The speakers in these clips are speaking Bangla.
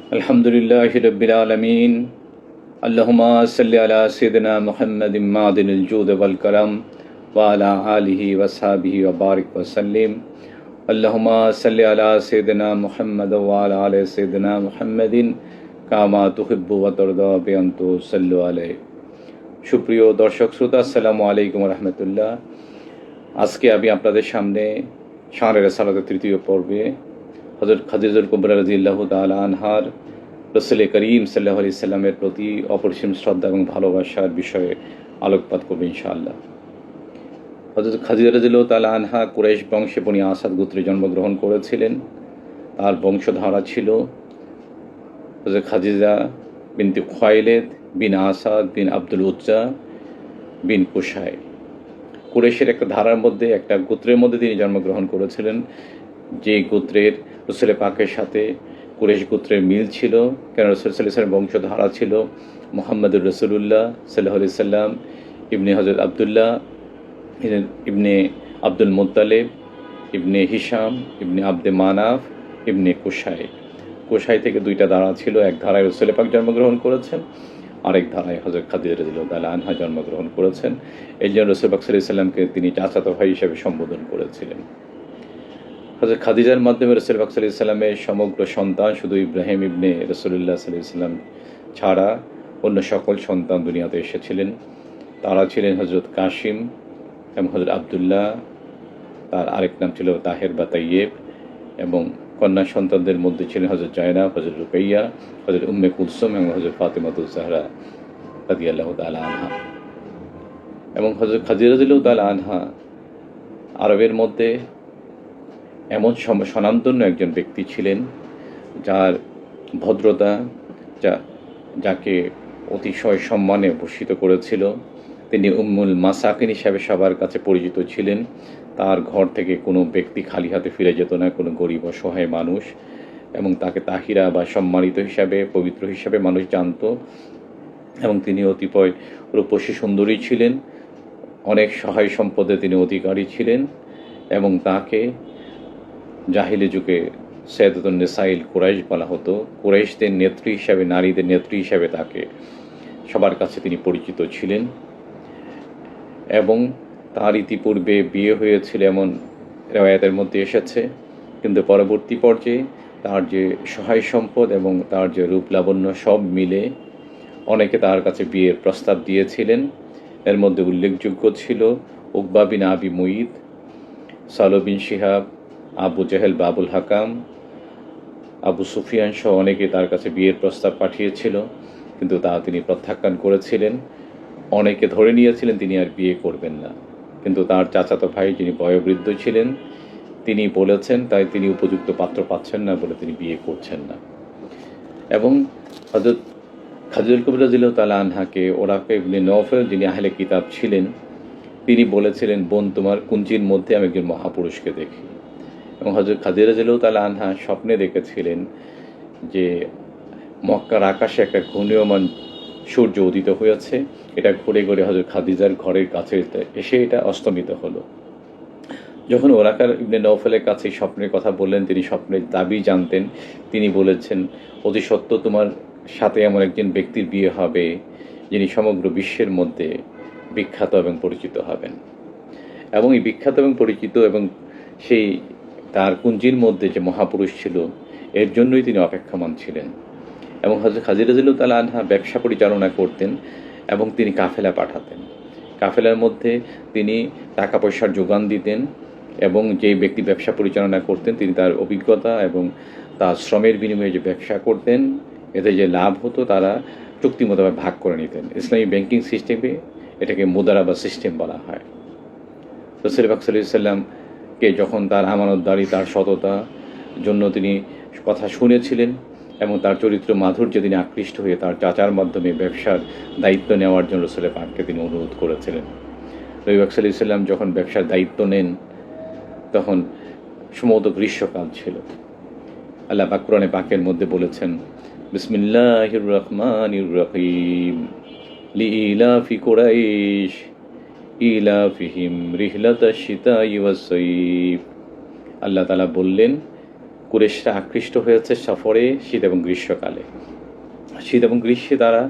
अल्हम्दुलिल्लाहि रब्बिल आलमीन। अल्लाहुम्मा सल्लि अला सय्यिदिना मुहम्मदिन मादिनिल जूद वल करम व अला आलिहि व सहाबिहि व बारिक व सल्लिम। अल्लाहुम्मा सल्लि अला सय्यिदिना मुहम्मद व अला आलि सय्यिदिना मुहम्मदिन कामा तुहिब्बु व तर्दा बिअन तुसल्लु अलैहि। সুপ্রিয় দর্শক শ্রোতা, আসসালামু আলাইকুম রহমতুল্লাহ। আজকে আমি আপনাদের সামনে শানের সালাতের তৃতীয় পর্বে হযরত খাদিজাতুল কুবরা রাদিয়াল্লাহু তাআলা আনহার রাসূল করিম সাল্লাল্লাহু আলাইহি সাল্লামের প্রতি অপরিসীম শ্রদ্ধা এবং ভালোবাসার বিষয়ে আলোকপাত করব ইনশাআল্লাহ। হযরত খাদিজা রাদিয়াল্লাহু তাআলা আনহা কুরাইশ বংশে বনি আসাদ গোত্রে জন্মগ্রহণ করেছিলেন। তার বংশধারা ছিল হযরত খাদিজা বিনতে খুয়াইলিদ বিন আসাদ বিন আব্দুল উজ্জা বিন কুসাই। কুরাইশের একটা ধারার মধ্যে, একটা গোত্রের মধ্যে তিনি জন্মগ্রহণ করেছিলেন, যে গোত্রের রাসূল পাকের সাথে কুরাইশ গোত্রের মিল ছিল। কেন রাসূল সাল্লাল্লাহু আলাইহি ওয়াসাল্লামের বংশধারা ছিল মুহাম্মদুর রাসূলুল্লাহ সাল্লাল্লাহু আলাইহি সাল্লাম ইবনে হযরত আব্দুল্লাহ ইবনে আব্দুল মুত্তালিব ইবনে হিশাম ইবনে আব্দে মানাফ ইবনে কুসাই। কুসাই থেকে দুইটা ধারা ছিল, এক ধারায় রাসূল পাক জন্মগ্রহণ করেছেন, আরেক ধারায় হযরত খাদিজা রাদিয়াল্লাহু তাআলা আনহা জন্মগ্রহণ করেছেন। এই জন্য রাসূল পাক সাল্লাল্লাহু আলাইহি সাল্লামকে তিনি চাচাতো ভাই হিসেবে সম্বোধন করেছিলেন। হযরত খাদিজার মাধ্যমে রাসূল পাক সাল্লাল্লাহু আলাইহি সাল্লামের সমগ্র সন্তান শুধু ইব্রাহিম ইবনে রাসূলুল্লাহ সাল্লাল্লাহু আলাইহি সাল্লাম ছাড়া অন্য সকল সন্তান দুনিয়াতে এসেছিলেন। তারা ছিলেন হযরত কাসিম এবং হযরত আব্দুল্লাহ, তার আরেক নাম ছিল তাহের বা তাইয়েব, এবং কন্যা সন্তানদের মধ্যে ছিলেন হযরত জায়নাব, হযরত রুকাইয়া, হযরত উম্মে কুলসুম এবং হযরত ফাতেমাতুজ জাহরা রাদিয়াল্লাহু তাআলা আনহা। এবং হযরত খাদিজা রাদিয়াল্লাহু তাআলা আনহা আরবের মধ্যে এমন স্বনামধন্য একজন ব্যক্তি ছিলেন, যার ভদ্রতা যাকে অতিশয় সম্মানে ভূষিত করেছিল। তিনি উম্মুল মাসাকিন হিসাবে সবার কাছে পরিচিত ছিলেন। তার ঘর থেকে কোনো ব্যক্তি খালি হাতে ফিরে যেত না, কোনো গরিব অসহায় মানুষ, এবং তাকে তাহিরা বা সম্মানিত হিসাবে, পবিত্র হিসাবে মানুষ জানত। এবং তিনি অতিপয় রূপসী সুন্দরী ছিলেন, অনেক সহায় সম্পদে তিনি অধিকারী ছিলেন, এবং তাকে জাহিলি যুগে সাইয়্যিদাতুন নিসাইল কুরাইশ বলা হতো। কুরাইশদের নেত্রী হিসাবে, নারীদের নেত্রী হিসাবে তাকে সবার কাছে তিনি পরিচিত ছিলেন। এবং তার ইতিপূর্বে বিয়ে হয়েছিল এমন রেওয়ায়াতের মধ্যে এসেছে, কিন্তু পরবর্তী পর্যায়ে তার যে সহায় সম্পদ এবং তার যে রূপ লাবণ্য সব মিলে অনেকে তার কাছে বিয়ের প্রস্তাব দিয়েছিলেন। এর মধ্যে উল্লেখযোগ্য ছিল উকবা বিন আবি মুঈত, সালো বিন শিহাব, আবু জেহেল বাবুল হাকাম, আবু সুফিয়ান সহ অনেকে তার কাছে বিয়ের প্রস্তাব পাঠিয়েছিল, কিন্তু তা তিনি প্রত্যাখ্যান করেছিলেন। অনেকে ধরে নিয়েছিলেন তিনি আর বিয়ে করবেন না, কিন্তু তার চাচাতো ভাই যিনি বয়োবৃদ্ধ ছিলেন তিনি বলেছেন, তাই তিনি উপযুক্ত পাত্র পাচ্ছেন না বলে তিনি বিয়ে করছেন না। এবং হযরত খাদিজাতুল কুবরা রাদিয়াল্লাহু তাআলা আনহাকে ওরাকা ইবনে নওফল, যিনি আহলে কিতাব ছিলেন, তিনি বলেছিলেন, বোন, তোমার কুঞ্চির মধ্যে আমি একজন মহাপুরুষকে দেখি। এবং হযরত খাদিজা রাদিয়াল্লাহু তাআলা আনহা স্বপ্নে দেখেছিলেন যে মক্কার আকাশে একটা ঘূর্ণীয়মান সূর্য উদিত হয়েছে, এটা ঘুরে ঘুরে হযরত খাদিজার ঘরের কাছে এসে এটা অস্তমিত হলো। যখন ওরাকা ইবনে নওফলের কাছে স্বপ্নের কথা বললেন, তিনি স্বপ্নের দাবি জানতেন। তিনি বলেছেন, অতি সত্য তোমার সাথে এমন একজন ব্যক্তির বিয়ে হবে যিনি সমগ্র বিশ্বের মধ্যে বিখ্যাত এবং পরিচিত হবেন। এবং এই বিখ্যাত এবং পরিচিত এবং সেই তার কুঞ্জির মধ্যে যে মহাপুরুষ ছিল, এর জন্যই তিনি অপেক্ষমান ছিলেন। এবং হযরত খাদিজা রাদিয়াল্লাহু তাআলা আনহা ব্যবসা পরিচালনা করতেন এবং তিনি কাফেলা পাঠাতেন। কাফেলার মধ্যে তিনি টাকা পয়সার যোগান দিতেন, এবং যেই ব্যক্তি ব্যবসা পরিচালনা করতেন তিনি তার অভিজ্ঞতা এবং তার শ্রমের বিনিময়ে যে ব্যবসা করতেন, এতে যে লাভ হতো তারা চুক্তি মোতাবেক ভাগ করে নিতেন। ইসলামী ব্যাংকিং সিস্টেমে এটাকে মুদারাবা সিস্টেম বলা হয়। রাসূল পাক সাল্লাল্লাহু আলাইহি সাল্লামকে যখন তার আমানতদারি, তার সততা জন্য তিনি কথা শুনেছিলেন এবং তার চরিত্র মাধুর্যে তিনি আকৃষ্ট হয়ে তার চাচার মাধ্যমে ব্যবসার দায়িত্ব নেওয়ার জন্য রাসূল পাককে তিনি অনুরোধ করেছিলেন। নবী পাক সাল্লাল্লাহু আলাইহি সাল্লাম যখন ব্যবসার দায়িত্ব নেন তখন সমগ্র গ্রীষ্মকাল ছিল। আল্লাহ পাক কোরআনে পাকের মধ্যে বলেছেন, বিসমিল্লাহির রহমানির রহিম, লিইলাফি কুরাইশ ইলাফিহিম রিহলাতাশ শিতাই ওয়াস সাইফ। আল্লাহ তাআলা বললেন কুরাইশরা আকৃষ্ট হয়েছে সফরে শীত এবং গ্রীষ্মকালে। শীত এবং গ্রীষ্মে তারা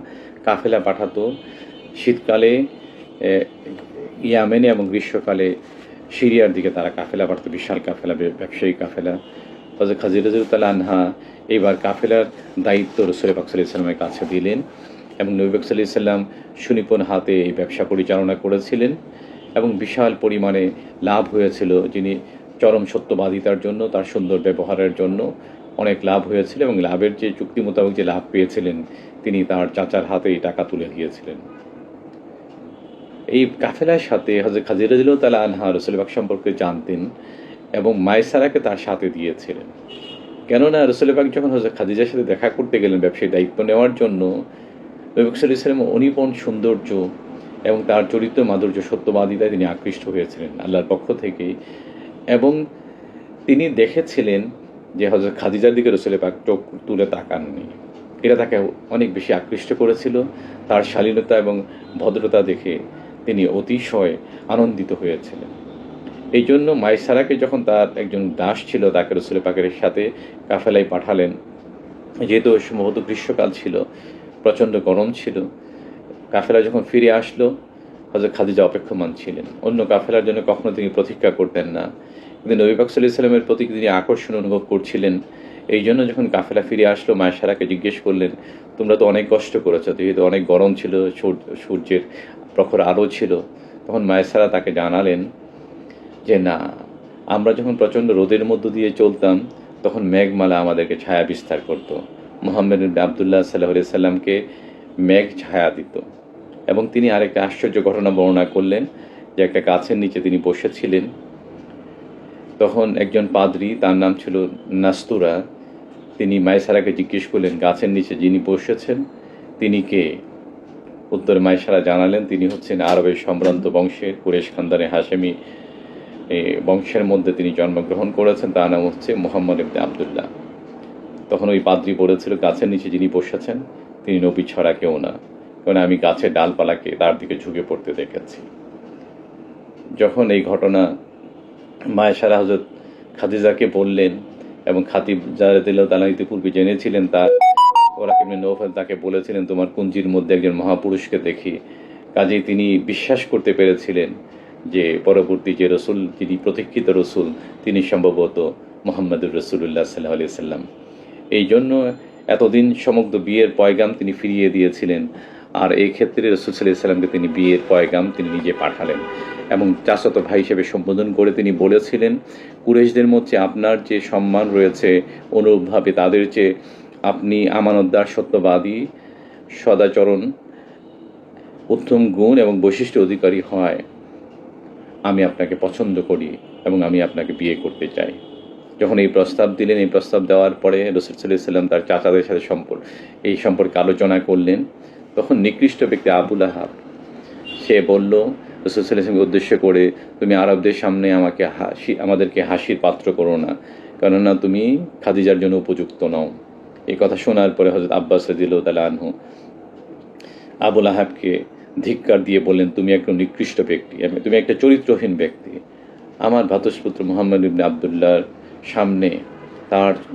কাফেলা পাঠাতো, শীতকালে ইয়ামেনে এবং গ্রীষ্মকালে সিরিয়ার দিকে তারা কাফেলা পাঠাতো, বিশাল কাফেলা, ব্যবসায়ী কাফেলা। হযরত খাদিজা রাদিয়াল্লাহু আনহা এইবার কাফেলার দায়িত্ব রাসূল পাক সাল্লাল্লাহু আলাইহি ওয়াসাল্লামের কাছে দিলেন এবং নবী পাক সাল্লাল্লাহু আলাইহি ওয়াসাল্লাম সুনিপুণ হাতে এই ব্যবসা পরিচালনা করেছিলেন এবং বিশাল পরিমাণে লাভ হয়েছিল। যিনি চরম সত্যবাদিতার জন্য, তার সুন্দর ব্যবহারের জন্য অনেক লাভ হয়েছিল এবং লাভের যে চুক্তি মোতাবেক যে লাভ পেয়েছিলেন, তিনি তার চাচার হাতে এই টাকা তুলে দিয়েছিলেন। এই কাফেলার সাথে হযরত খাদিজা রাদিয়াল্লাহু তাআলা আনহা রাসূল পাক সম্পর্কে জানতেন এবং মায়সারাকে তার সাথে দিয়েছিলেন। কেননা রাসূল পাক যখন হযরত খাদিজার সাথে দেখা করতে গেলেন ব্যবসায়ী দায়িত্ব নেওয়ার জন্য, নবী পাক সাল্লাল্লাহু আলাইহি ওয়াসাল্লাম অনিপুণ সৌন্দর্য এবং তার চরিত্র মাধুর্য, সত্যবাদিতায় তিনি আকৃষ্ট হয়েছিলেন আল্লাহর পক্ষ থেকে। এবং তিনি দেখেছিলেন যে হযরত খাদিজার দিকে রাসূল পাক চোখ তুলে তাকাননি। এটা তাকে অনেক বেশি আকৃষ্ট করেছিল। তার শালীনতা এবং ভদ্রতা দেখে তিনি অতিশয় আনন্দিত হয়েছিলেন। এই জন্য মায়সারাকে যখন তার একজন দাস ছিল, তাকে রাসূল পাকের সাথে কাফেলায় পাঠালেন। যেহেতু সম্ভবত গ্রীষ্মকাল ছিল, প্রচণ্ড গরম ছিল। কাফেলা যখন ফিরে আসলো, হযরত খাদিজা অপেক্ষমান ছিলেন। অন্য কাফেলার জন্য কখনো তিনি প্রতীক্ষা করতেন না, কিন্তু নবী পাক সাল্লাল্লাহু আলাইহি ওয়াসাল্লামের প্রতি তিনি আকর্ষণ অনুভব করছিলেন। এই জন্য যখন কাফেলা ফিরে আসলো, মায়সারাকে জিজ্ঞেস করলেন, তোমরা তো অনেক কষ্ট করেছো, যেহেতু অনেক গরম ছিল, সূর্যের প্রখর আলো ছিল। তখন মায়সারা তাকে জানালেন যে না, আমরা যখন প্রচণ্ড রোদের মধ্য দিয়ে চলতাম, তখন মেঘমালা আমাদেরকে ছায়া বিস্তার করত। মুহাম্মদ ইবনে আবদুল্লাহ সাল্লাল্লাহু আলাইহি সাল্লামকে মেঘ ছায়া দিত। এবং তিনি আরেকটা আশ্চর্য ঘটনা বর্ণনা করলেন যে একটা গাছের নিচে তিনি বসেছিলেন। তখন একজন পাদ্রী, তার নাম ছিল নাস্তুরা, তিনি মায়সারাকে জিজ্ঞেস করলেন, গাছের নিচে যিনি বসেছেন তিনি কে? উত্তরে মায়সারা জানালেন, তিনি হচ্ছেন আরবের সম্ভ্রান্ত বংশের কুরাইশ খানদানে হাশেমি বংশের মধ্যে তিনি জন্মগ্রহণ করেছেন, তার নাম হচ্ছে মুহাম্মদ ইবনে আবদুল্লাহ। তখন ওই পাদ্রী বলেছিল, গাছের নিচে যিনি বসেছেন তিনি নবী ছাড়া কেউ না, কারণ আমি গাছের ডালপালাকে তার দিকে ঝুঁকে পড়তে দেখেছি। যখন এই ঘটনা মায়সারা হযরত খাদিজাকে বললেন এবং খাদিজা রাদিয়াল্লাহু তাআলা ইতিপূর্বে জেনেছিলেন, তার ওরাকা ইবনে নওফাল তাকে বলেছিলেন, তোমার কুঞ্জির মধ্যে একজন মহাপুরুষকে দেখি। কাজেই তিনি বিশ্বাস করতে পেরেছিলেন যে পরবর্তী যে রসুল, যিনি প্রতীক্ষিত রসুল, তিনি সম্ভবত মুহাম্মদুর রাসূলুল্লাহ সাল্লাল্লাহু আলাইহি ওয়াসাল্লাম। এই জন্য এতদিন সমগ্র বিয়ের পয়গাম তিনি ফিরিয়ে দিয়েছিলেন। আর এই ক্ষেত্রে রাসূল সাল্লাল্লাহু আলাইহি ওয়াসাল্লামকে তিনি বিয়ের পয়গাম তিনি নিজে পাঠালেন এবং চাচাতো ভাই হিসেবে সম্বোধন করে তিনি বলেছিলেন, কুরাইশদের মধ্যে আপনার যে সম্মান রয়েছে, অনুরূপভাবে তাদের চেয়ে আপনি আমানতদার, সত্যবাদী, সদাচরণ, উত্তম গুণ এবং বৈশিষ্ট্য অধিকারী হয় আমি আপনাকে পছন্দ করি এবং আমি আপনাকে বিয়ে করতে চাই। যখন এই প্রস্তাব দিলেন, এই প্রস্তাব দেওয়ার পরে রাসূল সাল্লাল্লাহু আলাইহি ওয়াসাল্লাম তার চাচাদের সাথে এই সম্পর্কে আলোচনা করলেন। তখন নিকৃষ্ট ব্যক্তি আবু লাহাব, সে বলল রাসূল সাল্লাল্লাহু আলাইহি ওয়াসাল্লামকে উদ্দেশ্য করে, তুমি আরবদের সামনে আমাদেরকে হাসির পাত্র করো না, কেননা তুমি খাদিজার জন্য উপযুক্ত নও। এই কথা শোনার পরে হযরত আব্বাস রাদিয়াল্লাহু তাআলা আনহু আবু লাহাবকে ধিক্কার দিয়ে বললেন, তুমি একজন নিকৃষ্ট ব্যক্তি, তুমি একটা চরিত্রহীন ব্যক্তি। আমার ভ্রাতুষ্পুত্র মুহাম্মদ ইবনে আবদুল্লাহর সামনে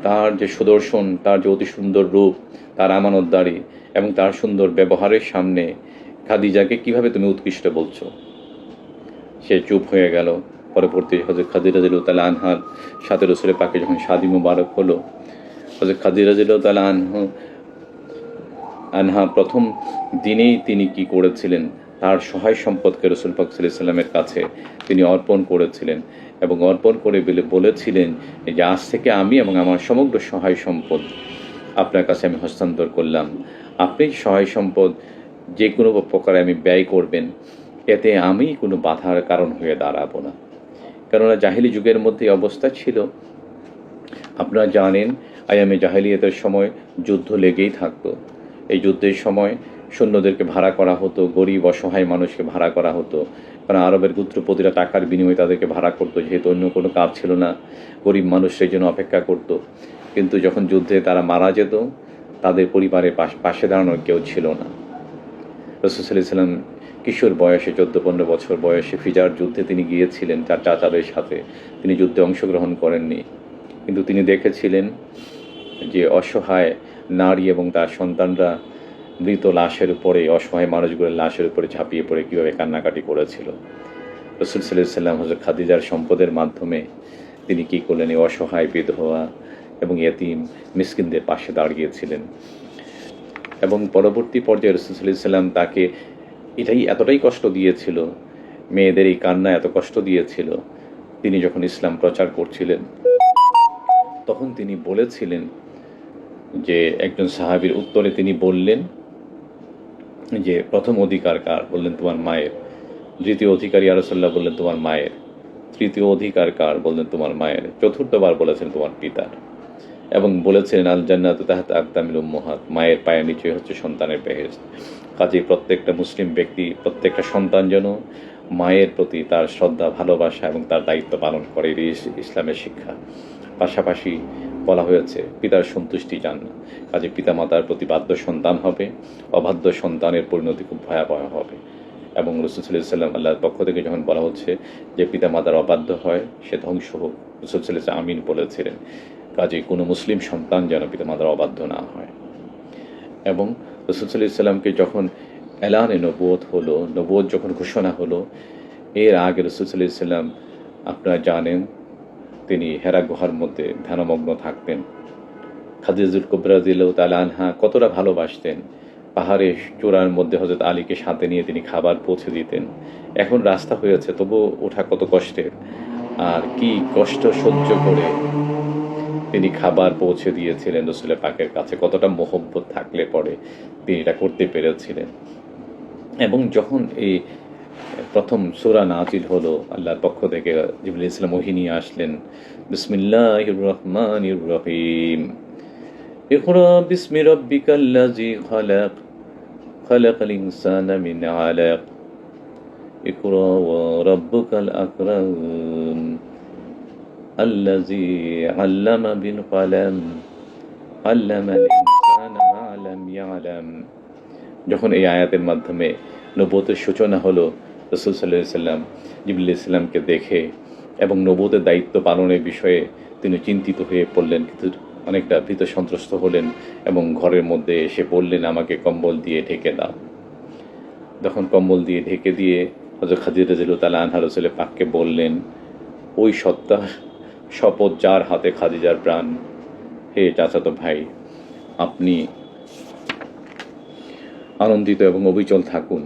তার যে সুদর্শন, তার যে অতি সুন্দর রূপ, তার আমানতদারি এবং তার সুন্দর ব্যবহারের সামনে খাদিজাকে কিভাবে তুমি উৎকৃষ্ট বলছো? সে চুপ হয়ে গেল। পরবর্তী হযরত খাদিজা রাদিয়াল্লাহু তাআলা আনহার সাথে রাসূল পাকের যখন শাদী মুবারক হলো, হযরত খাদিজা রাদিয়াল্লাহু তাআলা আনহা প্রথম দিনেই তিনি কি করেছিলেন, তার সহায় সম্পদকে রাসূল পাক সাল্লাল্লাহু আলাইহি ওয়াসাল্লামের কাছে তিনি অর্পণ করেছিলেন এবং অর্পণ করে বলেছিলেন যে আজ থেকে আমি এবং আমার সমগ্র সহায় সম্পদ আপনার কাছে আমি হস্তান্তর করলাম। আপনি সহায় সম্পদ যে কোনো প্রকারে আমি ব্যয় করবেন, এতে আমি কোনো বাধার কারণ হয়ে দাঁড়াবো না। কেননা জাহিলি যুগের মধ্যে অবস্থা ছিল, আপনারা জানেন, আয়ামে জাহিলিয়াতের সময় যুদ্ধ লেগেই থাকতো। এই যুদ্ধের সময় সৈন্যদেরকে ভাড়া করা হতো, গরিব অসহায় মানুষকে ভাড়া করা হতো, কারণ আরবের গোত্রপতিরা টাকার বিনিময়ে তাদেরকে ভাড়া করতো, যেহেতু অন্য কোনো কাজ ছিল না। গরিব মানুষ সেই জন্য অপেক্ষা করত। কিন্তু যখন যুদ্ধে তারা মারা যেত, তাদের পরিবারের পাশে দাঁড়ানোর কেউ ছিল না। রাসূল সাল্লাল্লাহু আলাইহি ওয়াসাল্লাম কিশোর বয়সে, 14-15 বছর বয়সে ফিজার যুদ্ধে তিনি গিয়েছিলেন তার চাচাদের সাথে। তিনি যুদ্ধে অংশগ্রহণ করেননি, কিন্তু তিনি দেখেছিলেন যে অসহায় নারী এবং তার সন্তানরা মৃত লাশের উপরে, অসহায় মানুষগুলোর লাশের উপরে ঝাঁপিয়ে পড়ে কীভাবে কান্নাকাটি করেছিল। রাসূল সাল্লাল্লাহু আলাইহি ওয়াসাল্লাম হযরত খাদিজার সম্পদের মাধ্যমে তিনি কী করলেন, এই অসহায় বিধবা এবং ইয়েতিম মিসকিনদের পাশে দাঁড়িয়েছিলেন। এবং পরবর্তী পর্যায়ে রাসূল সাল্লাল্লাহু আলাইহি ওয়াসাল্লাম তাকে এতটাই কষ্ট দিয়েছিল, মেয়েদের এই কান্না এত কষ্ট দিয়েছিল, তিনি যখন ইসলাম প্রচার করছিলেন তখন তিনি বলেছিলেন যে, একজন সাহাবীর উত্তরে তিনি বললেন যে, প্রথম অধিকার কার? বললেন তোমার মায়ের। দ্বিতীয় অধিকার ইয়া রাসূলুল্লাহ, বললেন তোমার মায়ের। তৃতীয় অধিকার কার? বললেন তোমার মায়ের। চতুর্থবার বলেছেন তোমার পিতার। এবং বলেছিলেন আল জান্নাতু তাহতা আকদামিল উম্মাহাত, মায়ের পায়ের নিচে হচ্ছে সন্তানের বেহেশত। কাজেই প্রত্যেকটা মুসলিম ব্যক্তি, প্রত্যেকটা সন্তান যেন মায়ের প্রতি তার শ্রদ্ধা, ভালোবাসা এবং তার দায়িত্ব পালন করে, এই ইসলামের শিক্ষা। পাশাপাশি বলা হয়েছে পিতার সন্তুষ্টি চান না, কাজে পিতামাতার প্রতি বাধ্য সন্তান হবে, অবাধ্য সন্তানের পরিণতি খুব ভয়াবহ হবে। এবং রাসূল সাল্লাল্লাহু আলাইহি ওয়াসাল্লাম আল্লাহর পক্ষ থেকে যখন বলা হচ্ছে যে পিতামাতার অবাধ্য হয় সে ধ্বংস হোক, রাসূল সাল্লাল্লাহু আলাইহি ওয়াসাল্লাম আমিন বলেছিলেন। কাজেই কোনো মুসলিম সন্তান যেন পিতামাতার অবাধ্য না হয়। এবং রাসূল সাল্লাল্লাহু আলাইহি ওয়াসাল্লামকে যখন এলানে নবুয়ত হলো, নবুয়ত যখন ঘোষণা হলো, এর আগে রাসূল সাল্লাল্লাহু আলাইহি ওয়াসাল্লাম আপনারা জানেন তিনি হেরা গুহার মধ্যে ধ্যানমগ্ন থাকতেন। খাদিজাতুল কুবরা রাদিয়াল্লাহু তাআলা আনহা কতটা ভালোবাসতেন, পাহাড়ের চূড়ার মধ্যে হযরত আলীকে সাথে নিয়ে তিনি খাবার পৌঁছে দিতেন। এখন রাস্তা হয়েছে, তবুও ওঠা কত কষ্টের, আর কি কষ্ট সহ্য করে তিনি খাবার পৌঁছে দিয়েছিলেন রাসূলের পাকের কাছে। কতটা মহব্বত থাকলে পরে তিনি এটা করতে পেরেছিলেন। এবং যখন এই প্রথম সূরা নাজিল হলো, আল্লাহর পক্ষ থেকে জিবরিল ইসলাম ওহী নিয়ে আসলেন, বিসমিল্লাহির রহমানির রহিম, ইকরা বিসমি রাব্বিকাল্লাযী খালাক, খালাকাল ইনসানা মিন আলাক, ইকরা ওয়া রাব্বুকাল আকরাম, আল্লাযী আল্লামা বিল কলম, আল্লামাল ইনসানা মা লাম ইয়ালাম। যখন এই আয়াতের মাধ্যমে নবুয়তের সূচনা হলো, রাসূল সাল্লাল্লাহু আলাইহি ওয়াসাল্লাম জিবরিল ইসলামকে দেখে এবং নবুয়তের দায়িত্ব পালনের বিষয়ে তিনি চিন্তিত হয়ে পড়লেন, কিন্তু অনেকটা ভীত সন্ত্রস্ত হলেন এবং ঘরের মধ্যে এসে বললেন, আমাকে কম্বল দিয়ে ঢেকে দাও। তখন কম্বল দিয়ে ঢেকে দিয়ে হযরত খাদিজা রাদিয়াল্লাহু তাআলা আনহা রাসূলের পাককে বললেন, ওই সত্তার শপথ যার হাতে খাদিজার প্রাণ, হে চাচাতো ভাই, আপনি আনন্দিত এবং অবিচল থাকুন।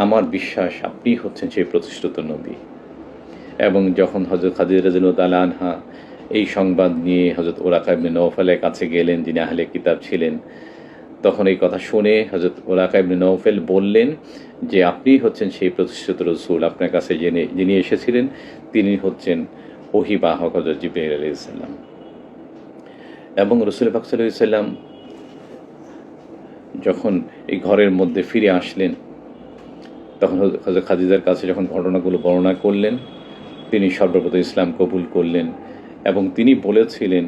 আমার বিশ্বাস আপনি হচ্ছেন সেই প্রতিষ্ঠিত নবী। এবং যখন হযরত খাদিজা রাদিয়াল্লাহু তাআলা আনহা এই সংবাদ নিয়ে হযরত ওরাকা ইবনে নওফালের কাছে গেলেন, যিনি আহলে কিতাব ছিলেন, তখন এই কথা শুনে হযরত ওরাকা ইবনে নওফাল বললেন যে, আপনি হচ্ছেন সেই প্রতিষ্ঠিত রাসূল, আপনার কাছে যিনি এসেছিলেন তিনি হচ্ছেন ওহীবাহক হযরত জিবরাইল আলাইহিস সালাম। এবং রাসূল পাক সাল্লাল্লাহু আলাইহি ওয়াসাল্লাম যখন এই ঘরের মধ্যে ফিরে আসলেন, তখন হযরত খাদিজার কাছে যখন ঘটনাগুলো বর্ণনা করলেন, তিনি সর্বপ্রথম ইসলাম কবুল করলেন। এবং তিনি বলেছিলেন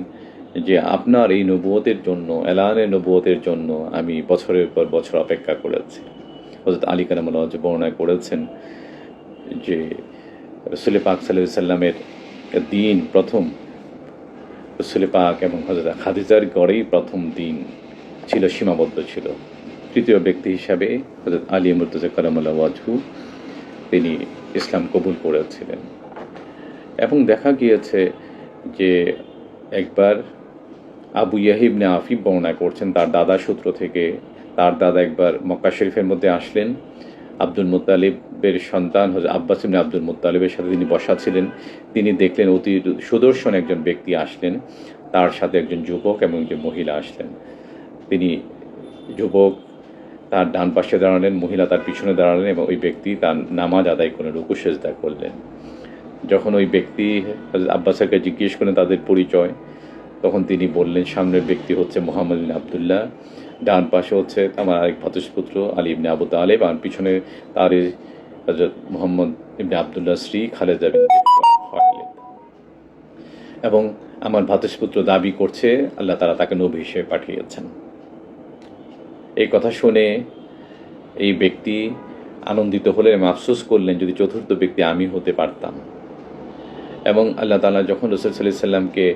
যে, আপনার এই নবুয়তের জন্য, এলানের নবুয়তের জন্য আমি বছরের পর বছর অপেক্ষা করেছি। হযরত আলী কারামাল্লাহু ওয়াজহু বর্ণনা করেছেন যে, রাসূল পাক সাল্লাল্লাহু আলাইহি ওয়াসাল্লামের দিন প্রথম, রাসূল পাক এবং হযরত খাদিজার গড়েই প্রথম দিন ছিল, সীমাবদ্ধ ছিল। তৃতীয় ব্যক্তি হিসাবে হযরত আলী মুর্তজা কারামাল্লাহু ওয়াজহু তিনি ইসলাম কবুল করেছিলেন। এবং দেখা গিয়েছে যে একবার আবু ইয়াহিয়া ইবনে আফিফ বর্ণনা করছেন তার দাদা সূত্র থেকে, তার দাদা একবার মক্কা শরীফের মধ্যে আসলেন, আব্দুল মুত্তালিবের সন্তান হযরত আব্বাস ইবনে আব্দুল মুত্তালিবের সাথে তিনি বসা ছিলেন। তিনি দেখলেন অতি সুদর্শন একজন ব্যক্তি আসলেন, তার সাথে একজন যুবক এবং একজন মহিলা আসলেন। তিনি যুবক তার ডান পাশে দাঁড়ালেন, মহিলা তার পিছনে দাঁড়ালেন এবং ওই ব্যক্তি তার নামাজ আদায় করে রুকু সেজদা করলেন। যখন ওই ব্যক্তি আব্বাসকে জিজ্ঞেস করেন তাদের পরিচয়, তখন তিনি বললেন, সামনের ব্যক্তি হচ্ছে মুহাম্মদ বিন আবদুল্লাহ, ডান পাশে হচ্ছে আমার আরেক ভ্রাতুষ্পুত্র আলী ইবনে আবু তালেব, আর পিছনে তার হযরত মুহাম্মদ ইবনে আবদুল্লাহ স্ত্রী খালেদা বিনতে খুয়াইলিদ। এবং আমার ভ্রাতুষ্পুত্র দাবি করছে আল্লাহ তাআলা তাকে নবী হিসেবে পাঠিয়েছেন। এই কথা শুনে এই ব্যক্তি আনন্দিত হলেন এবং আফসোস করলেন, যদি চতুর্থ ব্যক্তি আমি হতে পারতাম। এবং আল্লাহ তাআলা যখন রাসূল সাল্লাল্লাহু আলাইহি ওয়াসাল্লামকে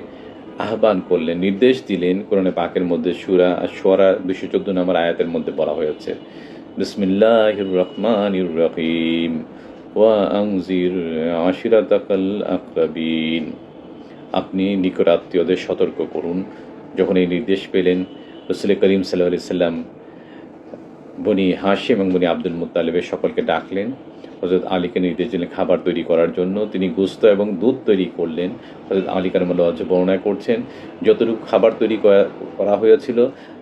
আহ্বান করলেন, নির্দেশ দিলেন। কোরআনে পাকের মধ্যে সূরা আশ-শুআরা 214 নম্বর আয়াতের মধ্যে বলা হয়েছে, বিসমিল্লাহির রহমানির রহিম ওয়া আনজির আশিরাতাকাল আকরাবিন। আপনি নিকট আত্মীয়দের সতর্ক করুন। যখন এই নির্দেশ পেলেন, রাসূল করিম সাল্লাল্লাহু আলাইহি সাল্লাম বনি হাশিম এবং বনি আব্দুল মুত্তালিবের সকলকে ডাকলেন। হযরত আলীকে নির্দেশ দিলেন খাবার তৈরি করার জন্য। তিনি গোশত এবং দুধ তৈরি করলেন। হযরত আলী কারামাল্লাহু ওয়াজহু বর্ণনা করছেন, যতটুকু খাবার তৈরি করা হয়েছিল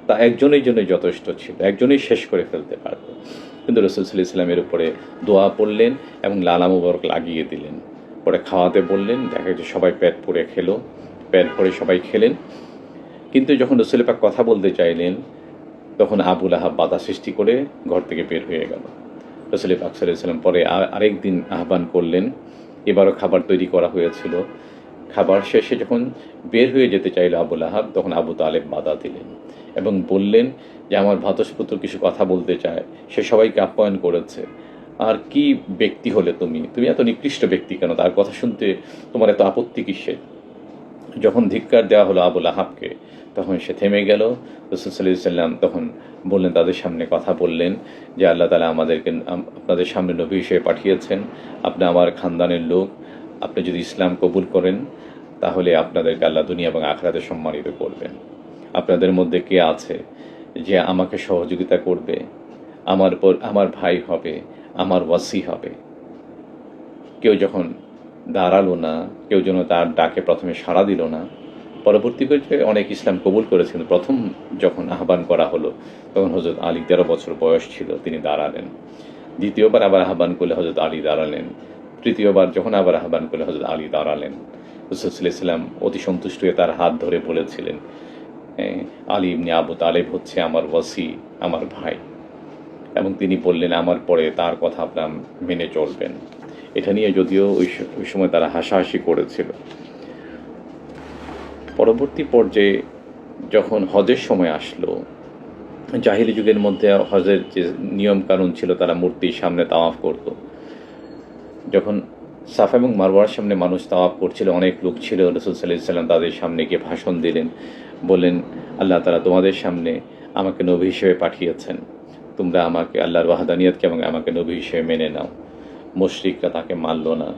তা একজনের জন্য যথেষ্ট ছিল, একজনই শেষ করে ফেলতে পারত। কিন্তু রাসূল সাল্লাল্লাহু আলাইহি সাল্লামের উপরে দোয়া পড়লেন এবং লালা মুবারক লাগিয়ে দিলেন। পরে খাওয়াতে বললেন। দেখা যাচ্ছে সবাই পেট ভরে খেলো, পেট ভরে সবাই খেলেন। কিন্তু যখন রাসূল পাক কথা বলতে চাইলেন, তখন আবু লাহাব বাধা সৃষ্টি করে ঘর থেকে বের হয়ে গেল। রাসূল পাক সাল্লাল্লাহু আলাইহি সাল্লাম পরে আরেক দিন আহ্বান করলেন। এবারও খাবার তৈরি করা হয়েছিল। খাবার শেষে যখন বের হয়ে যেতে চাইল আবু লাহাব, তখন আবু তালেব বাধা দিলেন এবং বললেন যে আমার ভ্রাতুষ্পুত্র কিছু কথা বলতে চায়, সে সবাইকে আপ্যায়ন করেছে। আর কি ব্যক্তি হলে তুমি এত নিকৃষ্ট ব্যক্তি কেন? তার কথা শুনতে তোমার এত আপত্তি কিসের? যখন ধিক্কার দেওয়া হলো আবু লাহাবকে, তখন সে থেমে গেল। রাসূল সাল্লাল্লাহু আলাইহি সাল্লাম তখন বললেন, তাদের সামনে কথা বললেন যে আল্লাহ তাআলা আমাদেরকে আপনাদের সামনে নবী হিসেবে পাঠিয়েছেন। আপনি আমার খানদানের লোক। আপনি যদি ইসলাম কবুল করেন, তাহলে আপনাদেরকে আল্লাহ দুনিয়া এবং আখিরাতে সম্মানিত করবেন। আপনাদের মধ্যে কে আছে যে আমাকে সহযোগিতা করবে, আমার ভাই হবে, আমার ওয়াসি হবে? কেউ যখন দাঁড়ালো না, কেউ যেন তার ডাকে প্রথমে সাড়া দিল না। পরবর্তী পর্যায়ে অনেক ইসলাম কবুল করেছেন। প্রথম যখন আহ্বান করা হলো, তখন হযরত আলী 13 বছর বয়স ছিল, তিনি দাঁড়ালেন। দ্বিতীয়বার আবার আহ্বান করলে হযরত আলী দাঁড়ালেন। তৃতীয়বার যখন আবার আহ্বান করলে হযরত আলী দাঁড়ালেন। রাসূল সাল্লাল্লাহু আলাইহি সাল্লাম অতি সন্তুষ্ট হয়ে তার হাত ধরে বলেছিলেন, আলী ইবনে আবু তালেব হচ্ছে আমার ওয়াসি, আমার ভাই। এবং তিনি বললেন, আমার পরে তার কথা আপনার মেনে চলবেন। এটা নিয়ে যদিও ওই সময় তারা হাসাহাসি করেছিল। পরবর্তী পর্যায়ে যখন হজের সময় আসলো, জাহিলি যুগের মধ্যে হজের যে নিয়ম কানুন ছিল, তারা মূর্তির সামনে তাওয়াফ করত। যখন সাফা এবং মারওয়ার সামনে মানুষ তাওয়াফ করছিল, অনেক লোক ছিল, রাসূল সাল্লাল্লাহু আলাইহি সাল্লাম তাদের সামনে গিয়ে ভাষণ দিলেন। বললেন, আল্লাহ তাআলা তোমাদের সামনে আমাকে নবী হিসেবে পাঠিয়েছেন। তোমরা আমাকে আল্লাহর ওয়াহদানিয়তকে এবং আমাকে নবী হিসেবে মেনে নাও। মুশরিকরা তাকে মানল না।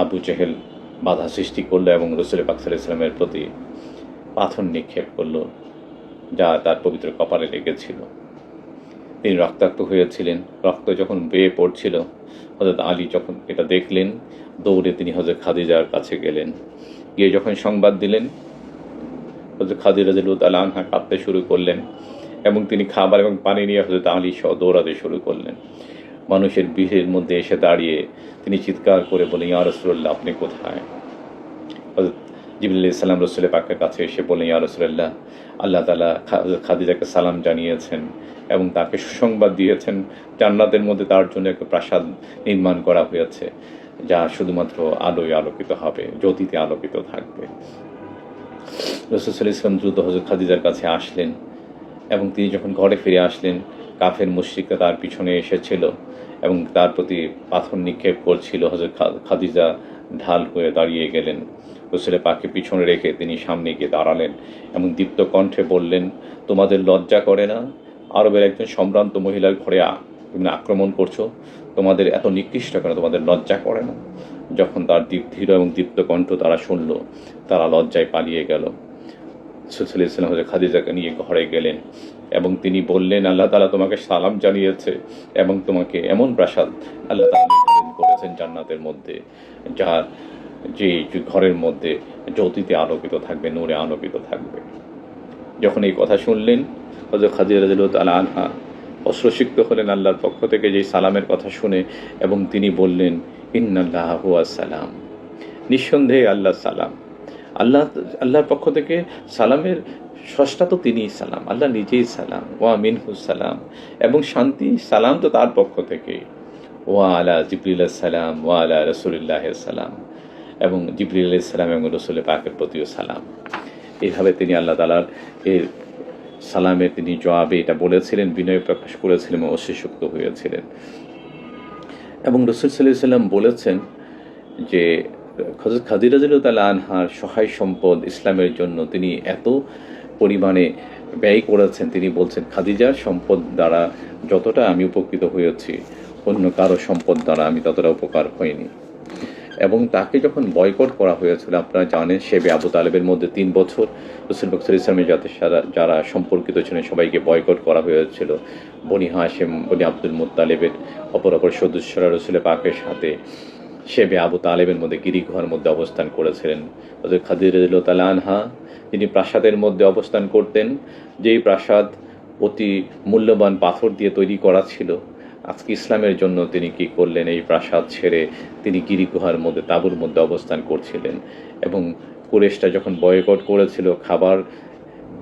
আবু জেহেল বাধা সৃষ্টি করলো এবং রাসূল পাক সাল্লাল্লাহু আলাইহি ওয়াসাল্লামের প্রতি পাথর নিক্ষেপ করলো, যা তার পবিত্র কপালে লেগেছিল। তিনি রক্তাক্ত হয়েছিলেন। রক্ত যখন বেয়ে পড়ছিল, হযরত আলী যখন এটা দেখলেন, দৌড়ে তিনি হযরত খাদিজার কাছে গেলেন। গিয়ে যখন সংবাদ দিলেন, হযরত খাদিজা রাদিয়াল্লাহু তাআলা আনহা কাঁদতে শুরু করলেন এবং তিনি খাবার এবং পানি নিয়ে হযরত আলী সহ দৌড়াতে শুরু করলেন। মানুষের ভিড়ের মধ্যে এসে দাঁড়িয়ে তিনি চিৎকার করে বলেন, ইয়া রাসূলুল্লাহ, আপনি কোথায়? হযরত জিবরিল আলাইহিস সালাম রাসূলের পাকের কাছে এসে বললেন, ইয়া রাসূলুল্লাহ, আল্লাহ তাআলা খাদিজাকে সালাম জানিয়েছেন এবং তাকে সুসংবাদ দিয়েছেন জান্নাতের মধ্যে তার জন্য একটা প্রাসাদ নির্মাণ করা হয়েছে, যা শুধুমাত্র আলোয় আলোকিত হবে, জ্যোতিতে আলোকিত থাকবে। রাসূল সাল্লাল্লাহু আলাইহি ওয়াসাল্লাম দ্রুত হযরত খাদিজার কাছে আসলেন এবং তিনি যখন ঘরে ফিরে আসলেন, কাফের মুশরিকরা তার পিছনে এসেছিল এবং তার প্রতি পাথর নিক্ষেপ করছিল। হযরত খাদিজা ঢাল হয়ে দাঁড়িয়ে গেলেন। রাসূলের পাককে পিছনে রেখে তিনি সামনে গিয়ে দাঁড়ালেন এবং দীপ্ত কণ্ঠে বললেন, তোমাদের লজ্জা করে না? আরবের একজন সম্ভ্রান্ত মহিলার ঘরে তুমি আক্রমণ করছো? তোমাদের এত নিকৃষ্ট কেন? তোমাদের লজ্জা করে না? যখন তার ধীর এবং দীপ্ত কণ্ঠ তারা শুনল, তারা লজ্জায় পালিয়ে গেল। রাসূল সাল্লাল্লাহু আলাইহি ওয়াসাল্লাম খাদিজাকে নিয়ে ঘরে গেলেন এবং তিনি বললেন, আল্লাহ তাআলা তোমাকে সালাম জানিয়েছে এবং তোমাকে এমন প্রাসাদ আল্লাহ তাআলা নির্ধারণ করেছেন জান্নাতের মধ্যে, যার যে ঘরের মধ্যে জ্যোতিতে আলোকিত থাকবে, নূরে আলোকিত থাকবে। যখন এই কথা শুনলেন, হযরত খাদিজা রাদিয়াল্লাহু তাআলা আনহা অশ্রুসিক্ত হলেন আল্লাহর পক্ষ থেকে যে সালামের কথা শুনে এবং তিনি বললেন, ইন্নাল্লাহা হুয়াস সালাম, নিঃসন্দেহে আল্লাহ সালাম। আল্লাহর পক্ষ থেকে সালামের স্রষ্টা তো তিনিই সালাম, আল্লাহ নিজেই সালাম। ওয়া মিনহুস সালাম, এবং শান্তি সালাম তো তার পক্ষ থেকে। ওয়া আলা জিবরিল সালাম ওয়া আলা রাসূলিল্লাহিস সালাম, এবং জিবরিল আলাইহিস সালাম এবং রাসূল পাকের প্রতিও সালাম। এইভাবে তিনি আল্লাহ তাআলার এর সালামের তিনি জবাবে এটা বলেছিলেন, বিনয় প্রকাশ করেছিলেন এবং অশ্রুসিক্ত হয়েছিলেন। এবং রাসূল সাল্লাল্লাহু আলাইহি ওয়াসাল্লাম বলেছেন যে হযরত খাদিজা রাদিয়াল্লাহু তাআলা আনহার সহায় সম্পদ ইসলামের জন্য তিনি এত পরিমাণে ব্যয় করেছেন। তিনি বলছেন, খাদিজার সম্পদ দ্বারা যতটা আমি উপকৃত হয়েছি, অন্য কারো সম্পদ দ্বারা আমি ততটা উপকার হইনি। এবং তাকে যখন বয়কট করা হয়েছিল, আপনারা জানেন, শেবে আবু তালেবের মধ্যে 3 বছর রাসূল পাক সাল্লাল্লাহু আলাইহি ওয়াসাল্লামের যাতে যারা সম্পর্কিত ছিলেন সবাইকে বয়কট করা হয়েছিল। বনি হাশেম, বনি আব্দুল মুত্তালিবের অপর সদস্যরা রাসূল পাকের সাথে শেবে আবু তালেবের মধ্যে গিরিগুহার মধ্যে অবস্থান করেছিলেন। হযরত খাদিজা রাদিয়াল্লাহু তাআলা আনহা তিনি প্রাসাদের মধ্যে অবস্থান করতেন, যেই প্রাসাদ অতি মূল্যবান পাথর দিয়ে তৈরি করা ছিল। আজকে ইসলামের জন্য তিনি কি করলেন, এই প্রাসাদ ছেড়ে তিনি গিরিগুহার মধ্যে তাঁবুর মধ্যে অবস্থান করছিলেন। এবং কুরাইশরা যখন বয়কট করেছিল, খাবার,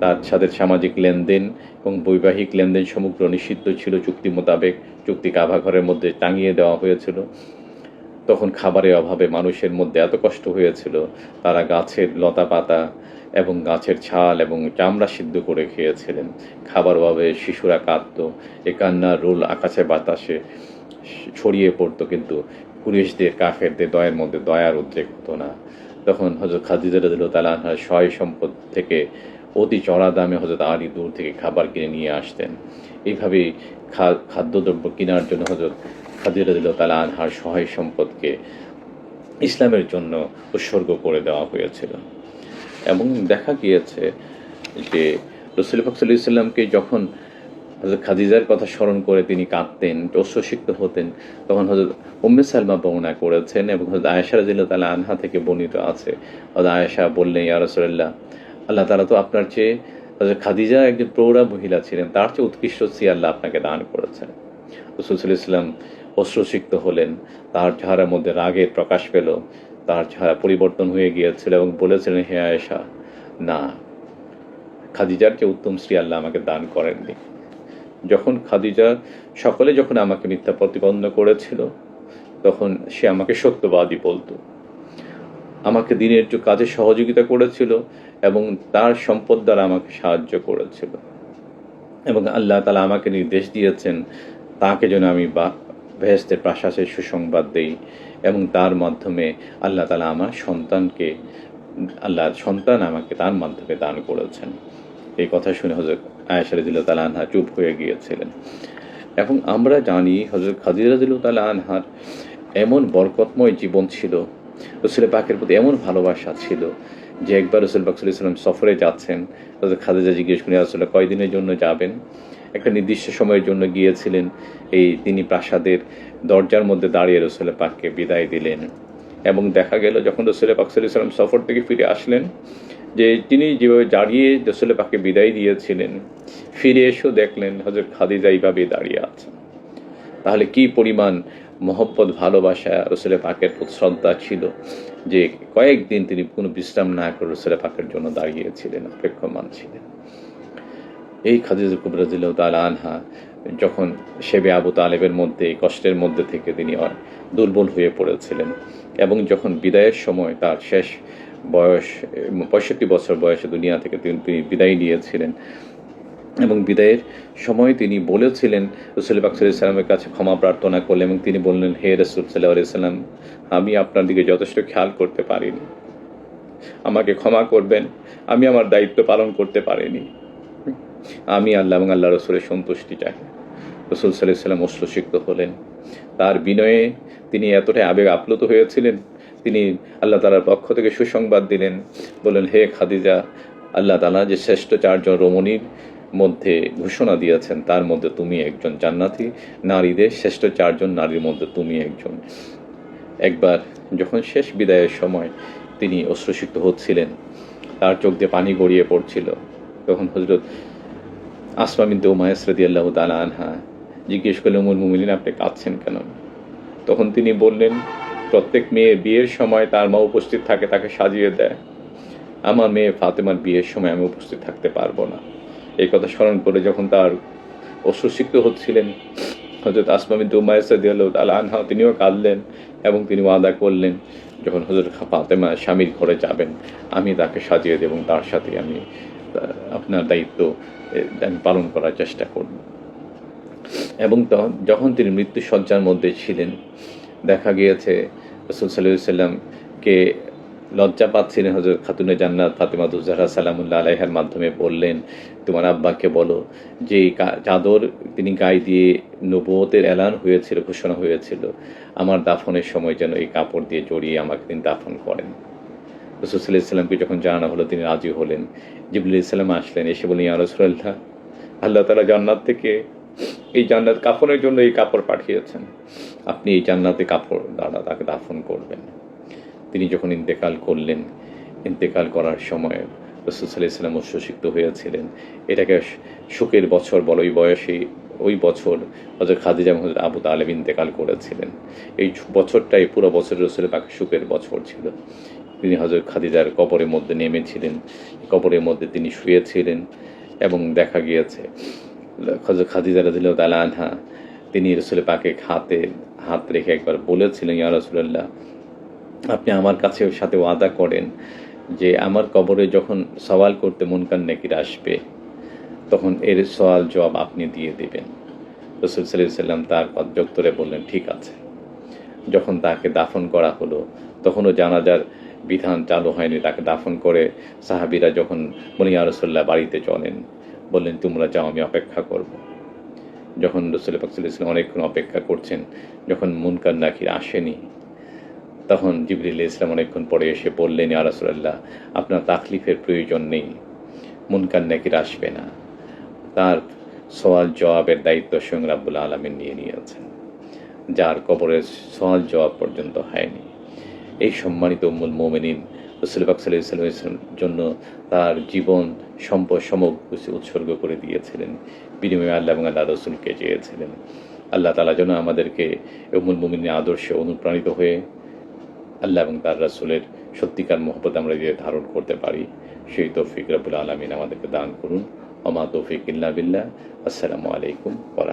তার সাথে সামাজিক লেনদেন এবং বৈবাহিক লেনদেন সমগ্র নিষিদ্ধ ছিল চুক্তি মোতাবেক, চুক্তি কাভাঘরের মধ্যে টাঙিয়ে দেওয়া হয়েছিল। তখন খাবারের অভাবে মানুষের মধ্যে এত কষ্ট হয়েছিল, তারা গাছের লতা পাতা এবং গাছের ছাল এবং চামড়া সিদ্ধ করে খেয়েছিলেন। খাবার অভাবে শিশুরা কাঁদত, এ কান্নার রোল আকাশে বাতাসে ছড়িয়ে পড়তো, কিন্তু কুরাইশদের, কাফেরদের দয়ের মধ্যে দয়ার উদ্রেক হতো না। তখন হযরত খাদিজা রাদিয়াল্লাহু তাআলা আনহার সহায় সম্পদ থেকে অতি চড়া দামে হযরত আলী দূর থেকে খাবার কিনে নিয়ে আসতেন। এইভাবেই খাদ্যদ্রব্য কেনার জন্য হযরত খাদিজা রাদিয়াল্লাহু তাআলা আনহার সহায় সম্পদকে ইসলামের জন্য উৎসর্গ করে দেওয়া হয়েছিল। এবং দেখা গিয়েছে যে রাসূল পাক সাল্লাল্লাহু আলাইহি ওয়াসাল্লামকে যখন হযরত খাদিজার কথা স্মরণ করে তিনি কাঁদতেন, অশ্রুসিক্ত হতেন, তখন হযরত উম্মে সালমা বর্ণনা করেছেন এবং হযরত আয়েশা রাদিয়াল্লাহু তাআলা আনহা থেকে বর্ণিত আছে। হযরত আয়েশা বললেন, ইয়া রাসূলুল্লাহ, আল্লাহ তাআলা তো আপনার চেয়ে, হযরত খাদিজা একজন প্রৌঢ়া মহিলা ছিলেন, তার চেয়ে উৎকৃষ্ট স্ত্রী আল্লাহ আপনাকে দান করেছেন। রাসূল সাল্লাল্লাহু আলাইহি ওয়াসাল্লাম অশ্রুসিক্ত হলেন, তার চেহারার মধ্যে রাগের প্রকাশ পেল, তার চেহারা পরিবর্তন হয়ে গিয়েছিল এবং বলেছিলেন, হে আয়েশা, না, খাদিজার চেয়ে উত্তম স্ত্রী আল্লাহ আমাকে দান করেননি। যখন খাদিজা সকলে যখন আমাকে মিথ্যা প্রতিপন্ন করেছিল, তখন সে আমাকে সত্যবাদী বলতো, আমাকে দিনের কাজে সহযোগিতা করেছিল এবং তার সম্পদ দ্বারা আমাকে সাহায্য করেছিল। এবং আল্লাহ তাআলা আমাকে নির্দেশ দিয়েছেন তাকে যেন আমি বেহেশতের প্রাসাদের সুসংবাদ দেই, এবং তার মাধ্যমে আল্লাহ তাআলা আমার সন্তানকে, আল্লাহর সন্তান আমাকে তার মাধ্যমে দান করেছেন। এই কথা শুনে হযরত আয়েশা রাদিয়াল্লাহু তাআলা আনহা চুপ হয়ে গিয়েছিলেন। এবং আমরা জানি হযরত খাদিজা রাদিয়াল্লাহু তাআলা আনহার এমন বরকতময় জীবন ছিল, রাসূল পাকের প্রতি এমন ভালোবাসা ছিল যে একবার রাসূল পাক সাল্লাল্লাহু আলাইহি ওয়াসাল্লাম সফরে যাচ্ছেন, হযরত খাদিজা জিজ্ঞেস করেন, ইয়া রাসূলুল্লাহ, কয়দিনের জন্য যাবেন? একটা নির্দিষ্ট সময়ের জন্য গিয়েছিলেন। তিনি প্রাসাদের দরজার মধ্যে দাঁড়িয়ে রাসূল পাককে বিদায় দিলেন। এবং দেখা গেল যখন রাসূল পাক সাল্লাল্লাহু আলাইহি ওয়াসাল্লাম সফর থেকে ফিরে আসলেন, যে তিনি যেভাবে দাঁড়িয়ে রাসূল পাককে বিদায় দিয়েছিলেন, ফিরে এসেও দেখলেন হযরত খাদিজা এইভাবে দাঁড়িয়ে আছেন। তাহলে কি পরিমাণ মহব্বত, ভালোবাসা, রাসূল পাকের প্রতি শ্রদ্ধা ছিল যে কয়েকদিন তিনি কোনো বিশ্রাম না করে রাসূল পাকের জন্য দাঁড়িয়েছিলেন, অপেক্ষমান ছিলেন। এই খাদিজা কুবরা রাদিয়াল্লাহু তাআলা আনহা যখন শেবে আবু তালেবের মধ্যে, কষ্টের মধ্যে থেকে তিনি দুর্বল হয়ে পড়েছিলেন, এবং যখন বিদায়ের সময় তার শেষ বয়স 65 বছর বয়সে দুনিয়া থেকে তিনি বিদায় নিয়েছিলেন, এবং বিদায়ের সময় তিনি বলেছিলেন, রাসূল পাক সাল্লাল্লাহু আলাইহি ওয়াসাল্লামের কাছে ক্ষমা প্রার্থনা করলেন এবং তিনি বললেন, হে রাসূল সাল্লাল্লাহু আলাইহি ওয়াসাল্লাম, আমি আপনার দিকে যথেষ্ট খেয়াল করতে পারিনি, আমাকে ক্ষমা করবেন, আমি আমার দায়িত্ব পালন করতে পারিনি, আমি আল্লাহ এবং আল্লাহ রাসূলের সন্তুষ্টি চাই। রাসূল সাল্লাল্লাহু আলাইহি ওয়াসাল্লাম অশ্রুসিক্ত হলেন। তার বিনয়ে তিনি এতটাই আবেগ আপ্লুত হয়েছিলেন, তিনি আল্লাহ তাআলার পক্ষ থেকে সুসংবাদ দিলেন, বললেন, হে খাদিজা, আল্লাহ তাআলা যে শ্রেষ্ঠ 4 জন রমণীর মধ্যে ঘোষণা দিয়েছেন, তার মধ্যে তুমি একজন, জান্নাতি নারীদের শ্রেষ্ঠ 4 জন নারীর মধ্যে তুমি একজন। একবার যখন শেষ বিদায়ের সময় তিনি অশ্রুসিক্ত হচ্ছিলেন, তার চোখ দিয়ে পানি গড়িয়ে পড়ছিল, তখন হযরত আসমা বিনতে উমাইস রাদিয়াল্লাহু তাআলা আনহা জিজ্ঞেস করলেন, উম্মুল মুমিনিন, আপনি কাঁদছেন কেন? তখন তিনি বললেন, প্রত্যেক মেয়ের বিয়ের সময় তার মা উপস্থিত থাকে, তাকে সাজিয়ে দেয়, আমার মেয়ে ফাতেমার বিয়ের সময় আমি উপস্থিত থাকতে পারবো না। এই কথা স্মরণ করে যখন তার অশ্রুসিক্ত হচ্ছিলেন, হযরত আসমা বিনতে উমাইস রাদিয়াল্লাহু তাআলা আনহা তিনিও কাঁদলেন এবং তিনি ওয়াদা করলেন, যখন হযরত ফাতেমা স্বামীর ঘরে যাবেন, আমি তাকে সাজিয়ে দেব এবং তার সাথে আমি আপনার দায়িত্ব আমি পালন করার চেষ্টা করব। এবং যখন তিনি মৃত্যুসজ্জার মধ্যে ছিলেন, দেখা গিয়েছে রাসূল সাল্লাল্লাহু আলাইহি ওয়াসাল্লাম কে লজ্জা পাচ্ছিলেন হযরত খাতুনে জান্নাত ফাতেমাতুজ জাহরা সালামুল্লাহ আলাইহার মাধ্যমে বললেন, তোমার আব্বাকে বলো যে চাদর তিনি গায়ে দিয়ে নবুয়তের এলান হয়েছিল, ঘোষণা হয়েছিল, আমার দাফনের সময় যেন এই কাপড় দিয়ে জড়িয়ে আমাকে তিনি দাফন করেন। রাসূল সাল্লাল্লাহু আলাইহি ওয়াসাল্লামকে যখন জানানো হলো তিনি রাজি হলেন। জিবরিল আলাইহিস সালাম আসলেন, এসে বললেন, ইয়া রাসূলুল্লাহ, আল্লাহ তাআলা জান্নাত থেকে এই জান্নাত কাফনের জন্য এই কাপড় পাঠিয়েছেন, আপনি এই জান্নাতে কাপড় দ্বারা তাকে দাফন করবেন। তিনি যখন ইন্তেকাল করলেন, ইন্তেকাল করার সময় রাসূল সাল্লাল্লাহু আলাইহি ওয়াসাল্লাম অশ্রুসিক্ত হয়েছিলেন। এটাকে শোকের বছর বলে, ওই বয়সে ওই বছর হযরত খাদিজা হযরত আবু তালেব ইন্তেকাল করেছিলেন। এই বছরটাই পুরো বছর রাসূলের পাক শোকের বছর ছিল। তিনি হযরত খাদিজার কবরের মধ্যে নেমেছিলেন, কবরের মধ্যে তিনি শুয়েছিলেন এবং দেখা গিয়েছে হযরত খাদিজা রাদিয়াল্লাহু তাআলা আনহা তিনি রাসূলের পাকে হাত রেখে একবার বলেছিলেন, ইয়া রাসূলুল্লাহ, আপনি আমার কাছে সাথে ওয়াদা করেন যে আমার কবরে যখন সওয়াল করতে মুনকার নাকির আসবে তখন এর সওয়াল জবাব আপনি দিয়ে দিবেন। রাসূল সাল্লাল্লাহু আলাইহি ওয়াসাল্লাম তার প্রত্যুত্তরে বললেন, ঠিক আছে। যখন তাকে দাফন করা হলো তখনও জানাজার বিধান চালু হয়নি। তাকে দাফন করে সাহাবীরা যখন বললেন, ইয়া রাসূলুল্লাহ, বাড়িতে চলেন, বললেন, তোমরা যাও, আমি অপেক্ষা করব। যখন রাসূল পাক সাল্লাল্লাহু আলাইহি ওয়াসাল্লাম অনেকক্ষণ অপেক্ষা করছেন, যখন মুনকার নাকির আসেনি, তখন জিবরিল আলাইহিস সালাম অনেকক্ষণ পরে এসে বললেন, ইয়া রাসূলুল্লাহ, আপনার তাকলিফের প্রয়োজন নেই, মুনকার নাকির আসবে না, তার সওয়াল জবাবের দায়িত্ব স্বয়ং রাব্বুল আলামিন নিয়ে নিয়েছেন, যার কবরের সওয়াল জবাব পর্যন্ত হয়নি। এই সম্মানিত উম্মুল মুমিনিন রাসূল পাক সাল্লাল্লাহু আলাইহি ওয়াসাল্লামের জন্য তার জীবন সম্পদ সমগ্র কিছু উৎসর্গ করে দিয়েছিলেন, বিনিময়ে আল্লাহ এবং আল্লাহ রাসূলকে চেয়েছিলেন। আল্লাহ তাআলা যেন আমাদেরকে উম্মুল মুমিনের আদর্শে অনুপ্রাণিত হয়ে আল্লাহ এবং তার রাসূলের সত্যিকার মহব্বত আমরা যে ধারণ করতে পারি, সেই তৌফিক রব্বুল আলামিন আমাদেরকে দান করুন। ওমা তৌফিক ইল্লা বিল্লাহ। আসসালামু আলাইকুম ওয়া